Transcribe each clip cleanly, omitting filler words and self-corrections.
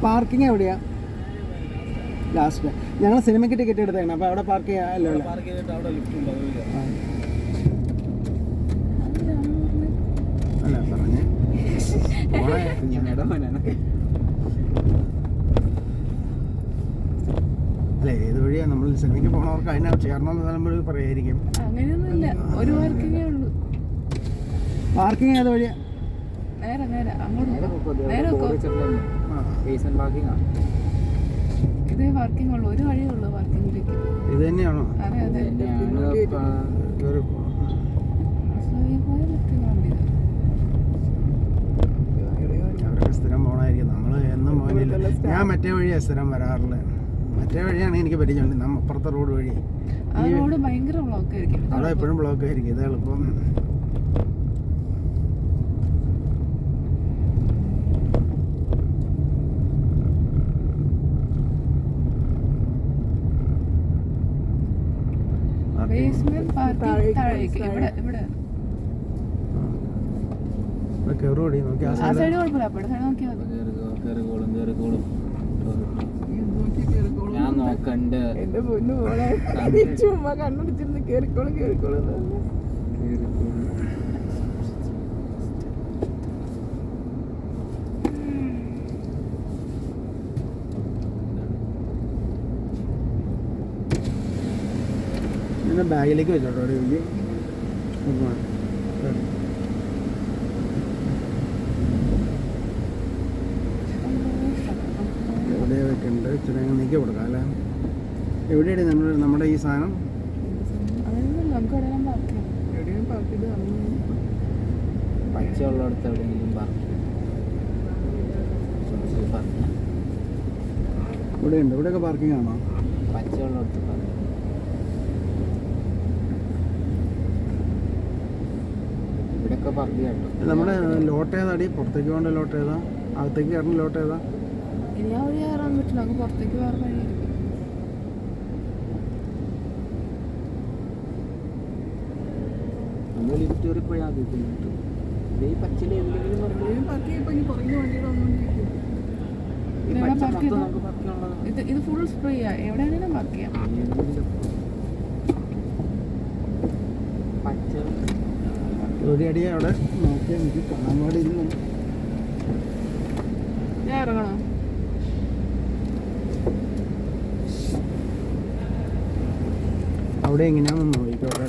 Parking എവിടെയാ? Last ഞങ്ങൾ സിനിമയ്ക്ക് ടിക്കറ്റ് എടുത്തേക്കണം. അപ്പോൾ അവിടെ പാർക്ക് ചെയ്യാമല്ലോ. അല്ല പറഞ്ഞേ അല്ല ഏത് വഴിയാ നമ്മൾ സിനിമയ്ക്ക് പോകണവർക്ക് അതിനകത്ത് ചേരണമെന്ന് പറയുമ്പോൾ പറയായിരിക്കും. അങ്ങനെയൊന്നുമില്ല, ഒരു പാർക്കിങ്ങേ ഉള്ളൂ. പാർക്കിംഗ് ഏത് വഴിയാ? നേരെ ഇതേ പാർക്കിംഗ് ഉള്ളൂ, ഒരു വഴിയേ ഉള്ളൂ പാർക്കിങ്ങിലേക്ക്. ഇത് തന്നെയാണോ? അതെ അതെ. അവരൊക്കെ സ്ഥിരം പോകണമായിരിക്കും. നമ്മൾ എന്നും പോകുന്നില്ല. ഞാൻ മറ്റേ വഴിയാണ് സ്ഥിരം വരാറുള്ളത്. മറ്റേ വഴിയാണ് എനിക്ക് പരിചയമുണ്ട്. നമ്മൾ അപ്പുറത്തെ റോഡ് വഴി. ആ റോഡ് ഭയങ്കര ബ്ലോക്ക് ആയിരിക്കും. അവിടെ എപ്പോഴും ബ്ലോക്ക് ആയിരിക്കും. ഇത് എളുപ്പം. ബേസ്മെന്റ് പാർക്കിംഗ് താഴേക്ക് ഇവിടെ കയറുകൂടി നോക്കി. ആ സൈഡ് കുഴപ്പമില്ല, അപ്പോഴത്തെ സൈഡ് നോക്കിയാൽ മതി. ഞാൻ നോക്കണ്ട്. എന്റെ പൊന്നു പോലെ ചുമ്മാ കണ്ണടിച്ചിരുന്ന് കേറിക്കോളും. ബാഗിലേക്ക് വെച്ചോട്ടോ ഒരു എവിടെ വെക്കുന്നുണ്ട്. ഇച്ചിരി നീക്കി കൊടുക്കാം അല്ലേ? എവിടെയാണ് നമ്മുടെ ഈ സാധനം? പച്ചയുള്ളടത്ത് എവിടെയെങ്കിലും ഇവിടെയുണ്ട്. ഇവിടെയൊക്കെ പാർക്കിംഗ് ആണോ? പച്ചയുള്ളടത്ത് ഇവിടെയൊക്കെ പാർക്ക് കേട്ടോ. നമ്മുടെ ലോട്ട് ഏതാടി? പുറത്തേക്ക് പോകേണ്ട ലോട്ട് ഏതാ? അകത്തേക്ക് കയറുന്ന ലോട്ട് ഏതാ? ഇനി ആ വഴി കയറാൻ പറ്റില്ല, അങ്ങ് പുറത്തേക്ക് വേറെ വഴിയായിരിക്കും. നമ്മൾ ലിഫ്റ്റ് കയറിപ്പോയി ആദ്യത്തെ ഈ പച്ചില എന്തെങ്കിലും ഇത് ഫുൾ സ്പ്രേ ചെയ്യാം, എവിടെയാണെങ്കിലും പാർക്ക് ചെയ്യാം. ഒരു അടിയെ അവിടെ നോക്കിയാൽ എനിക്ക് കാണാൻ പാടില്ല. ഞാൻ ഇറങ്ങണോ? അവിടെ എങ്ങനെയാണെന്ന് നോക്കിക്കോട്ടെ.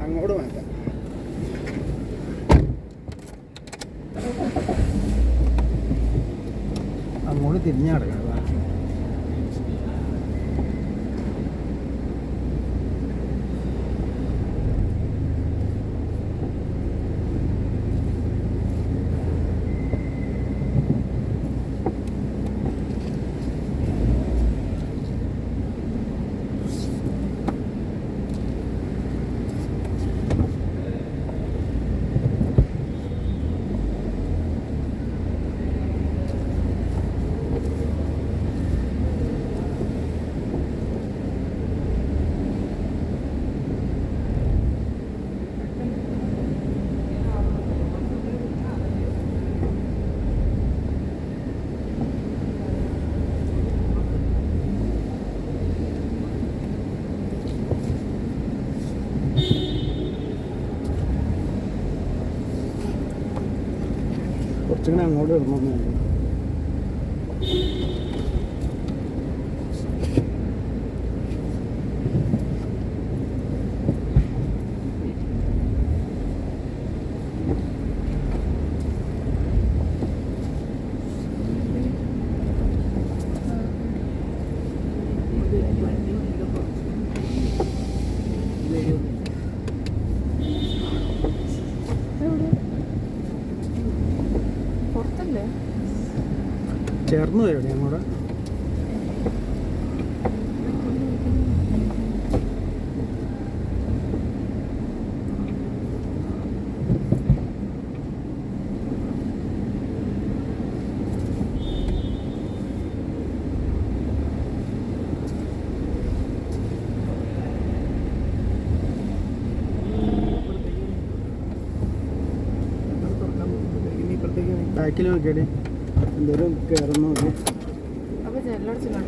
അങ്ങോട്ട് മാറ്റാം. അങ്ങോട്ട് തിരിഞ്ഞടക്കണം. കുറച്ചിങ്ങനെ അങ്ങോട്ട് ഇടണമെന്നുണ്ട്. ചേർന്ന് വരും ഞങ്ങളുടെ. ബാക്കിൽ നോക്കിയടി എന്തോരം കയറുന്നു നോക്കി അപ്പൊ ജനലടച്ചില്ല